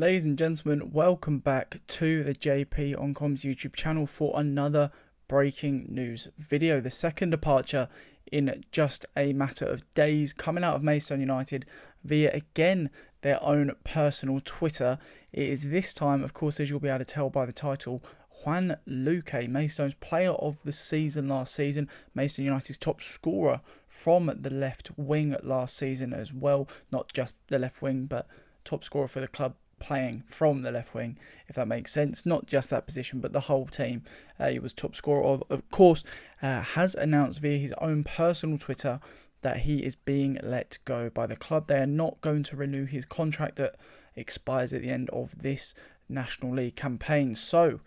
Ladies and gentlemen, welcome back to the JP on Comms YouTube channel for another breaking news video. The second departure in just a matter of days coming out of Maidstone United via again their own personal Twitter. It is this time, of course, as you'll be able to tell by the title, Joan Luque, Maidstone's player of the season last season, Maidstone United's top scorer from the left wing last season as well, not just the left wing but top scorer for the club playing from the left wing, if that makes sense. Not just that position, but the whole team. He was top scorer of course, has announced via his own personal Twitter that he is being let go by the club. They are not going to renew his contract that expires at the end of this National League campaign. So,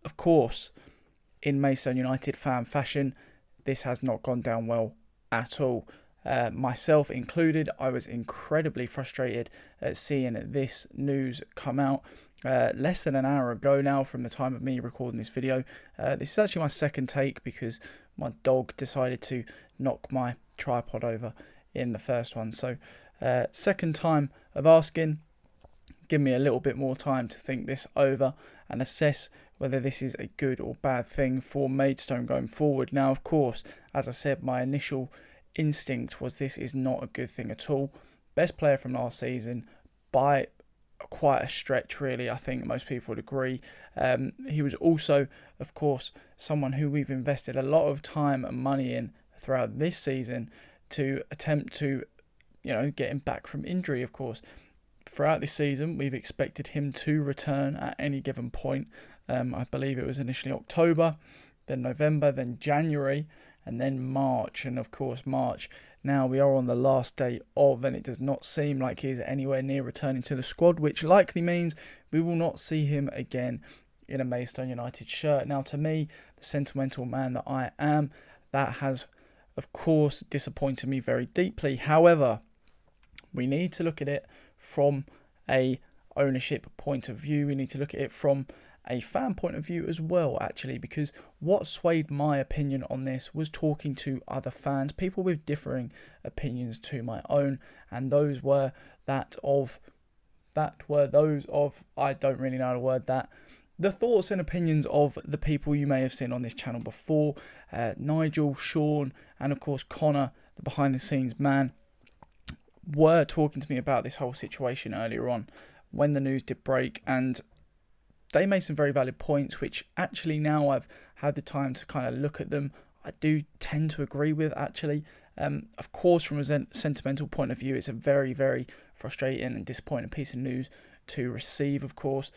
of course, in Maidstone United fan fashion, this has not gone down well at all. Myself included, I was incredibly frustrated at seeing this news come out less than an hour ago now from the time of me recording this video. This is actually my second take because my dog decided to knock my tripod over in the first one. So second time of asking, give me a little bit more time to think this over and assess whether this is a good or bad thing for Maidstone going forward. Now, of course, as I said, my initial instinct was this is not a good thing at all. Best player from last season by quite a stretch, really. I think most people would agree. He was also, of course, someone who we've invested a lot of time and money in throughout this season to attempt to, get him back from injury. Of course, throughout this season, we've expected him to return at any given point. I believe it was initially October, then November, then January, and then March. And of course, March, now we are on the last day of, and it does not seem like he is anywhere near returning to the squad, which likely means we will not see him again in a Maidstone United shirt. Now, to me, the sentimental man that I am, that has, of course, disappointed me very deeply. However, we need to look at it from a ownership point of view. We need to look at it from a fan point of view as well, actually, because what swayed my opinion on this was talking to other fans, people with differing opinions to my own, and those were those of I don't really know how to word that, the thoughts and opinions of the people you may have seen on this channel before, Nigel, Sean, and of course Connor, the behind the scenes man, were talking to me about this whole situation earlier on when the news did break, and they made some very valid points, which actually now I've had the time to kind of look at them, I do tend to agree with, actually. Of course, from a sentimental point of view, it's a very, very frustrating and disappointing piece of news to receive, of course,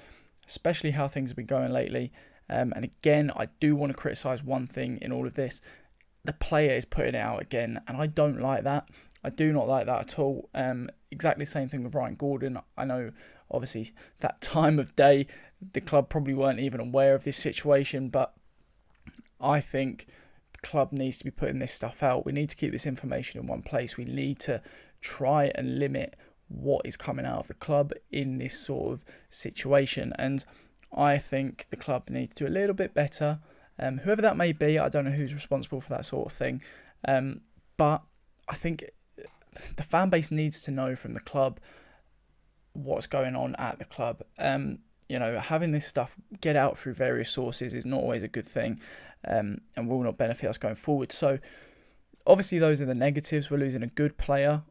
especially how things have been going lately. And again, I do want to criticise one thing in all of this. The player is putting it out again, and I don't like that. I do not like that at all. Exactly the same thing with Ryan Gordon. I know, obviously, that time of day, the club probably weren't even aware of this situation, but I think the club needs to be putting this stuff out. We need to keep this information in one place. We need to try and limit what is coming out of the club in this sort of situation, and I think the club needs to do a little bit better. Whoever that may be, I don't know who's responsible for that sort of thing, but I think the fan base needs to know from the club what's going on at the club. Having this stuff get out through various sources is not always a good thing, and will not benefit us going forward. So, obviously, those are the negatives. We're losing a good player,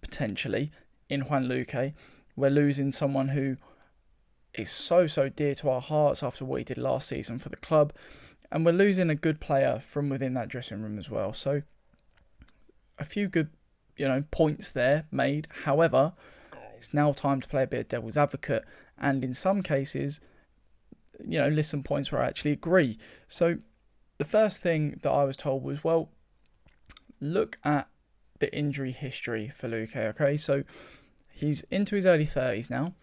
potentially, in Joan Luque. We're losing someone who is so dear to our hearts after what he did last season for the club. And we're losing a good player from within that dressing room as well. So, a few good, points there made. However, it's now time to play a bit of devil's advocate, and in some cases, list some points where I actually agree. So the first thing that I was told was, well, look at the injury history for Luque, okay? So he's into his early 30s now.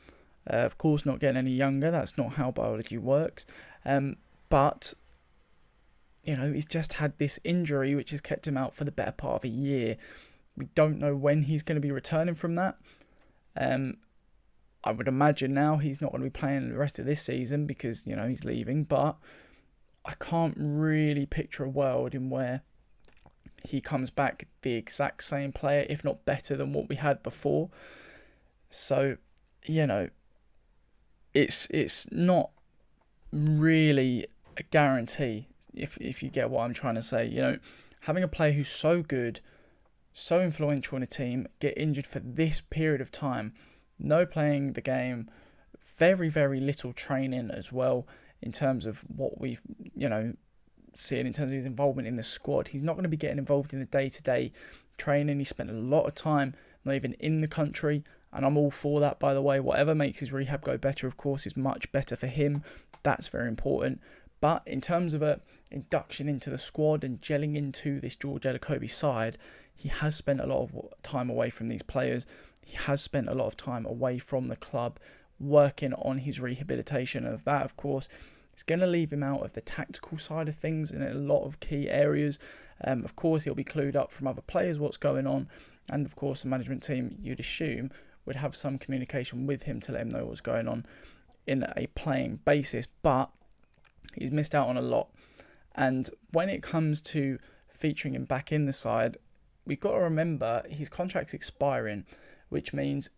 Of course, not getting any younger. That's not how biology works. But, he's just had this injury which has kept him out for the better part of a year. We don't know when he's going to be returning from that. I would imagine now he's not going to be playing the rest of this season because, he's leaving. But I can't really picture a world in where he comes back the exact same player, if not better than what we had before. So, it's not really a guarantee, if you get what I'm trying to say. You know, having a player who's so good, so influential in a team, get injured for this period of time, no playing the game, very, very little training as well in terms of what we've, seeing in terms of his involvement in the squad. He's not going to be getting involved in the day-to-day training. He spent a lot of time not even in the country, and I'm all for that, by the way. Whatever makes his rehab go better, of course, is much better for him. That's very important. But in terms of a induction into the squad and gelling into this George Elokobi side, he has spent a lot of time away from these players. He has spent a lot of time away from the club working on his rehabilitation. And of that, of course, it's going to leave him out of the tactical side of things in a lot of key areas. Of course, he'll be clued up from other players what's going on. And of course, the management team, you'd assume, would have some communication with him to let him know what's going on in a playing basis. But he's missed out on a lot. And when it comes to featuring him back in the side, we've got to remember his contract's expiring, which means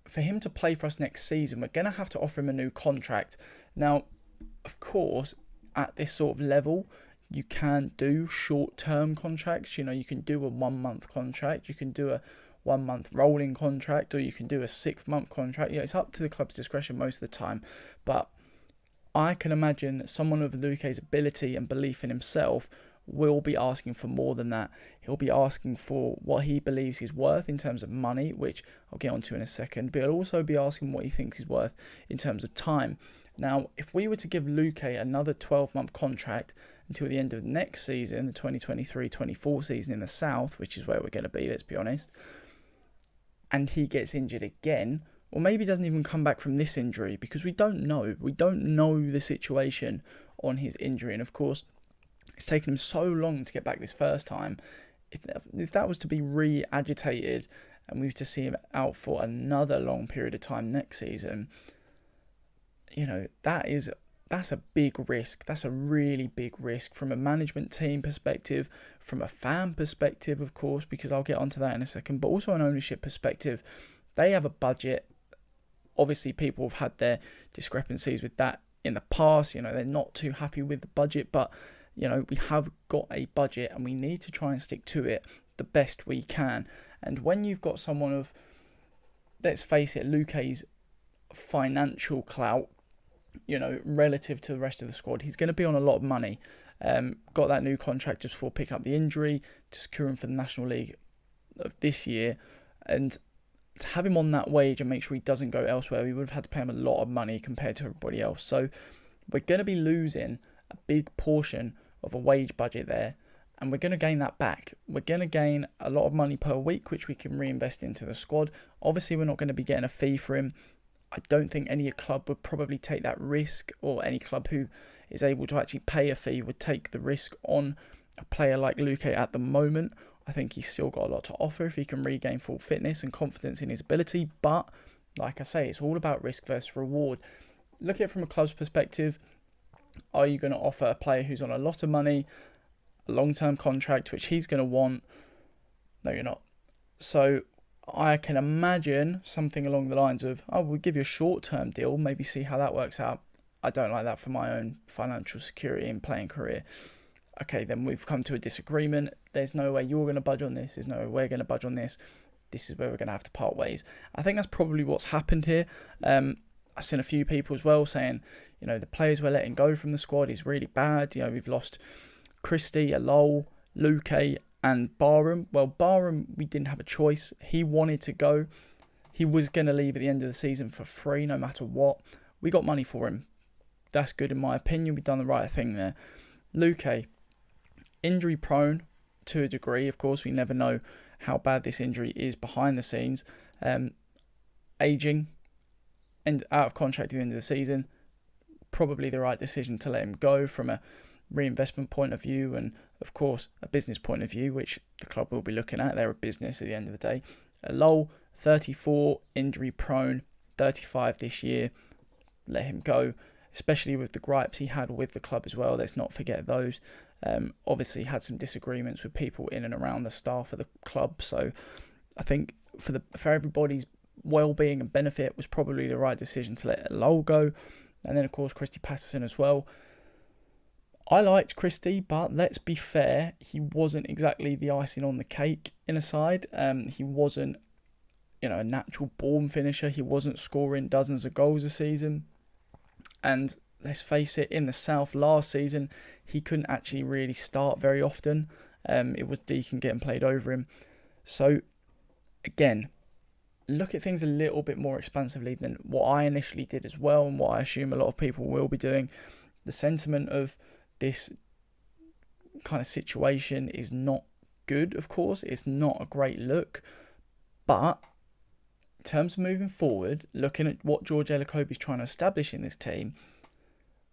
for him to play for us next season, we're going to have to offer him a new contract. Now, of course, at this sort of level, you can do short-term contracts. You know, you can do a 1-month contract, you can do a 1-month rolling contract, or you can do a 6-month contract. It's up to the club's discretion most of the time. But I can imagine that someone of Luque's ability and belief in himself will be asking for more than that. He'll be asking for what he believes he's worth in terms of money, which I'll get onto in a second, but he'll also be asking what he thinks he's worth in terms of time. Now, if we were to give Luque another 12-month contract until the end of next season, the 2023-24 season in the South, which is where we're going to be, let's be honest, and he gets injured again, or maybe doesn't even come back from this injury, because we don't know. We don't know the situation on his injury, and of course, it's taken him so long to get back this first time. If that was to be re-agitated and we were to see him out for another long period of time next season, that's a big risk. That's a really big risk from a management team perspective, from a fan perspective, of course, because I'll get onto that in a second, but also an ownership perspective. They have a budget. Obviously, people have had their discrepancies with that in the past. They're not too happy with the budget, but we have got a budget and we need to try and stick to it the best we can. And when you've got someone of, let's face it, Luque's financial clout, relative to the rest of the squad, he's going to be on a lot of money. Got that new contract just before picking up the injury, to secure him for the National League of this year. And to have him on that wage and make sure he doesn't go elsewhere, we would have had to pay him a lot of money compared to everybody else. So we're going to be losing a big portion of a wage budget there, and we're going to gain that back. We're going to gain a lot of money per week, which we can reinvest into the squad. Obviously, we're not going to be getting a fee for him. I don't think any club would probably take that risk, or any club who is able to actually pay a fee would take the risk on a player like Luque at the moment. I think he's still got a lot to offer if he can regain full fitness and confidence in his ability. But, like I say, it's all about risk versus reward. Look at it from a club's perspective. Are you going to offer a player who's on a lot of money a long-term contract, which he's going to want? No, you're not. So I can imagine something along the lines of, we'll give you a short-term deal, maybe see how that works out. I don't like that for my own financial security and playing career. Okay, then we've come to a disagreement. There's no way you're going to budge on this. There's no way we're going to budge on this. This is where we're going to have to part ways. I think that's probably what's happened here. I've seen a few people as well saying, the players we're letting go from the squad is really bad. We've lost Christie, Alol, Luque, and Barham. Well, Barham, we didn't have a choice. He wanted to go. He was going to leave at the end of the season for free, no matter what. We got money for him. That's good in my opinion. We've done the right thing there. Luque, injury prone to a degree. Of course, we never know how bad this injury is behind the scenes. Aging and out of contract at the end of the season. Probably the right decision to let him go from a reinvestment point of view, and of course a business point of view, which the club will be looking at. They're a business at the end of the day. Lowell, 34, injury prone, 35 this year. Let him go, especially with the gripes he had with the club as well. Let's not forget those. Obviously had some disagreements with people in and around the staff of the club. So I think for everybody's well-being and benefit, was probably the right decision to let Lowell go. And then, of course, Christy Patterson as well. I liked Christy, but let's be fair, he wasn't exactly the icing on the cake in a side. He wasn't, a natural born finisher. He wasn't scoring dozens of goals a season. And let's face it, in the South last season, he couldn't actually really start very often. It was Deacon getting played over him. So, again, look at things a little bit more expansively than what I initially did as well, and what I assume a lot of people will be doing. The sentiment of this kind of situation is not good, of course. It's not a great look. But in terms of moving forward, looking at what George Elokobi is trying to establish in this team,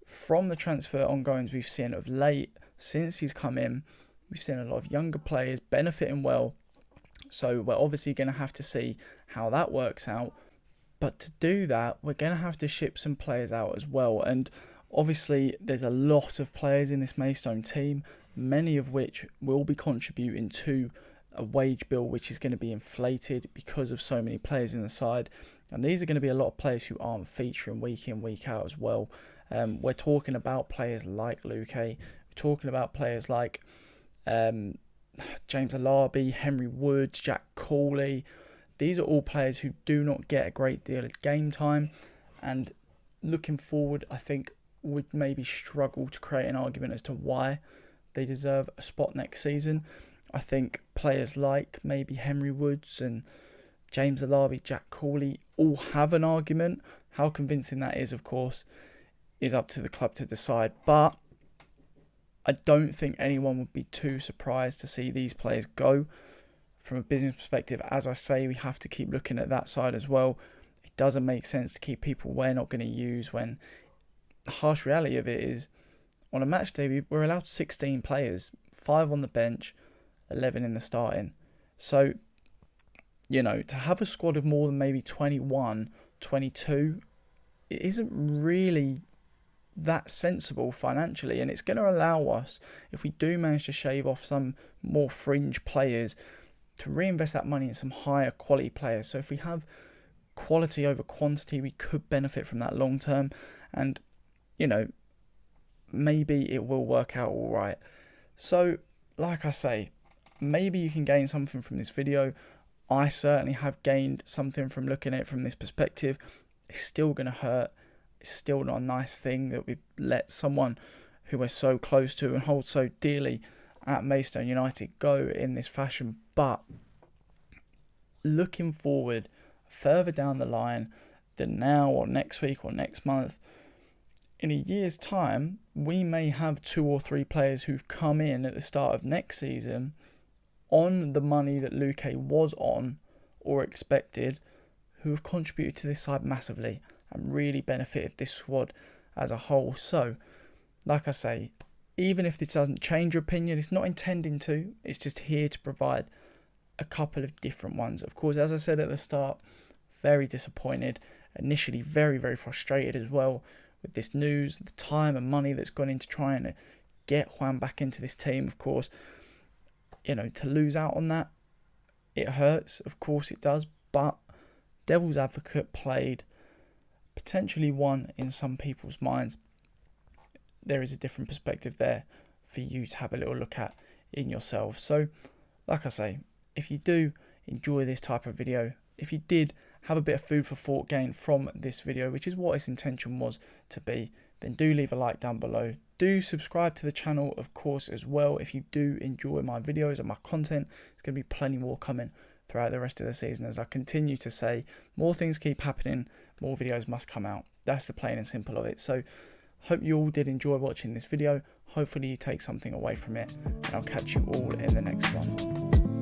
from the transfer ongoings we've seen of late, since he's come in, we've seen a lot of younger players benefiting well. So we're obviously going to have to see how that works out. But to do that, we're going to have to ship some players out as well. And obviously, there's a lot of players in this Maidstone team, many of which will be contributing to a wage bill which is going to be inflated because of so many players in the side. And these are going to be a lot of players who aren't featuring week in, week out as well. We're talking about players like Luque. We're talking about players like James Alabi, Henry Woods, Jack Cooley. These are all players who do not get a great deal of game time, and looking forward, I think would maybe struggle to create an argument as to why they deserve a spot next season. I think players like maybe Henry Woods and James Alabi, Jack Cooley all have an argument. How convincing that is, of course, is up to the club to decide, but I don't think anyone would be too surprised to see these players go. From a business perspective, as I say, we have to keep looking at that side as well. It doesn't make sense to keep people we're not going to use, when the harsh reality of it is, on a match day, we're allowed 16 players, 5 on the bench, 11 in the starting. So, to have a squad of more than maybe 21, 22, it isn't really that sensible financially, and it's going to allow us, if we do manage to shave off some more fringe players, to reinvest that money in some higher quality players. So if we have quality over quantity, we could benefit from that long term, and maybe it will work out all right. So like I say, maybe you can gain something from this video. I certainly have gained something from looking at it from this perspective. It's still going to hurt. It's still not a nice thing that we let someone who we're so close to and hold so dearly at Maidstone United go in this fashion. But looking forward further down the line than now or next week or next month, in a year's time, we may have 2 or 3 players who've come in at the start of next season on the money that Luque was on or expected, who have contributed to this side massively and really benefited this squad as a whole. So, like I say, even if this doesn't change your opinion, it's not intending to. It's just here to provide a couple of different ones. Of course, as I said at the start, very disappointed. Initially very, very frustrated as well with this news, the time and money that's gone into trying to get Juan back into this team. Of course, to lose out on that, it hurts. Of course it does. But devil's advocate played, potentially won in some people's minds. There is a different perspective there for you to have a little look at in yourself. So, like I say, if you do enjoy this type of video, if you did have a bit of food for thought gained from this video, which is what its intention was to be, then do leave a like down below. Do subscribe to the channel, of course, as well. If you do enjoy my videos and my content, there's going to be plenty more coming throughout the rest of the season. As I continue to say, more things keep happening, more videos must come out. That's the plain and simple of it. So, hope you all did enjoy watching this video. Hopefully you take something away from it, and I'll catch you all in the next one.